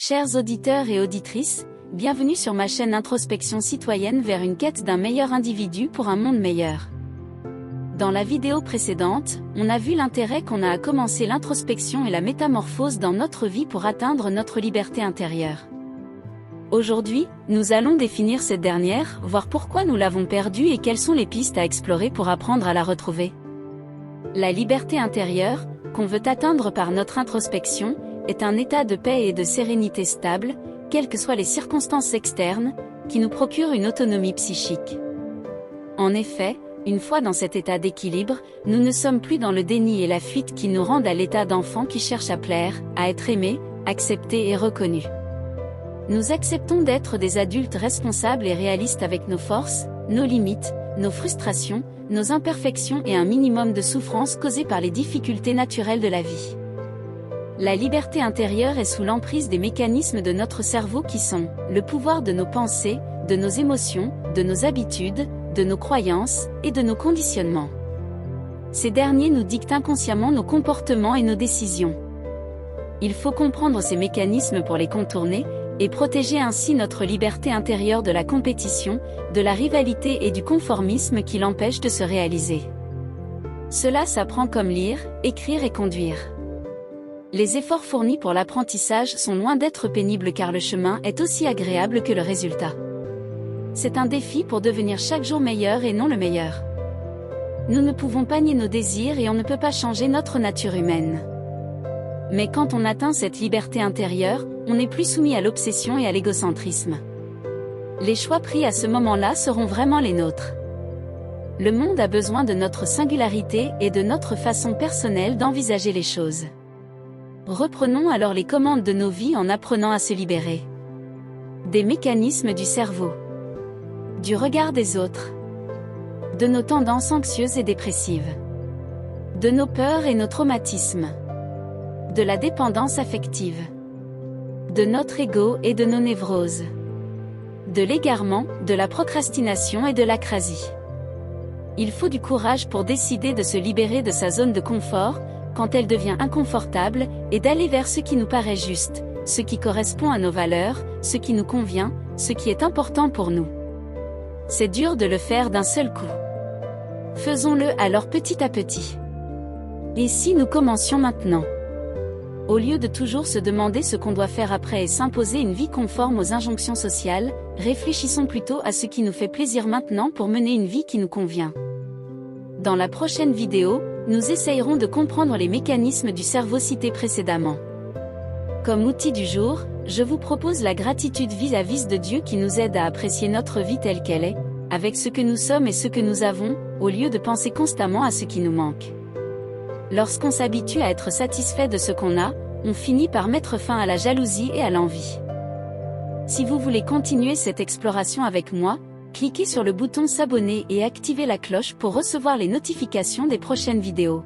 Chers auditeurs et auditrices, bienvenue sur ma chaîne Introspection citoyenne vers une quête d'un meilleur individu pour un monde meilleur. Dans la vidéo précédente, on a vu l'intérêt qu'on a à commencer l'introspection et la métamorphose dans notre vie pour atteindre notre liberté intérieure. Aujourd'hui, nous allons définir cette dernière, voir pourquoi nous l'avons perdue et quelles sont les pistes à explorer pour apprendre à la retrouver. La liberté intérieure, qu'on veut atteindre par notre introspection, est un état de paix et de sérénité stable, quelles que soient les circonstances externes, qui nous procure une autonomie psychique. En effet, une fois dans cet état d'équilibre, nous ne sommes plus dans le déni et la fuite qui nous rendent à l'état d'enfant qui cherche à plaire, à être aimé, accepté et reconnu. Nous acceptons d'être des adultes responsables et réalistes avec nos forces, nos limites, nos frustrations, nos imperfections et un minimum de souffrance causée par les difficultés naturelles de la vie. La liberté intérieure est sous l'emprise des mécanismes de notre cerveau qui sont le pouvoir de nos pensées, de nos émotions, de nos habitudes, de nos croyances et de nos conditionnements. Ces derniers nous dictent inconsciemment nos comportements et nos décisions. Il faut comprendre ces mécanismes pour les contourner, et protéger ainsi notre liberté intérieure de la compétition, de la rivalité et du conformisme qui l'empêchent de se réaliser. Cela s'apprend comme lire, écrire et conduire. Les efforts fournis pour l'apprentissage sont loin d'être pénibles car le chemin est aussi agréable que le résultat. C'est un défi pour devenir chaque jour meilleur et non le meilleur. Nous ne pouvons pas nier nos désirs et on ne peut pas changer notre nature humaine. Mais quand on atteint cette liberté intérieure, on n'est plus soumis à l'obsession et à l'égocentrisme. Les choix pris à ce moment-là seront vraiment les nôtres. Le monde a besoin de notre singularité et de notre façon personnelle d'envisager les choses. Reprenons alors les commandes de nos vies en apprenant à se libérer. Des mécanismes du cerveau. Du regard des autres. De nos tendances anxieuses et dépressives. De nos peurs et nos traumatismes. De la dépendance affective. De notre ego et de nos névroses. De l'égarement, de la procrastination et de l'acrasie. Il faut du courage pour décider de se libérer de sa zone de confort, quand elle devient inconfortable, et d'aller vers ce qui nous paraît juste, ce qui correspond à nos valeurs, ce qui nous convient, ce qui est important pour nous. C'est dur de le faire d'un seul coup. Faisons-le alors petit à petit. Et si nous commencions maintenant ? Au lieu de toujours se demander ce qu'on doit faire après et s'imposer une vie conforme aux injonctions sociales, réfléchissons plutôt à ce qui nous fait plaisir maintenant pour mener une vie qui nous convient. Dans la prochaine vidéo, nous essayerons de comprendre les mécanismes du cerveau cités précédemment. Comme outil du jour, je vous propose la gratitude vis-à-vis de Dieu qui nous aide à apprécier notre vie telle qu'elle est, avec ce que nous sommes et ce que nous avons, au lieu de penser constamment à ce qui nous manque. Lorsqu'on s'habitue à être satisfait de ce qu'on a, on finit par mettre fin à la jalousie et à l'envie. Si vous voulez continuer cette exploration avec moi, cliquez sur le bouton s'abonner et activez la cloche pour recevoir les notifications des prochaines vidéos.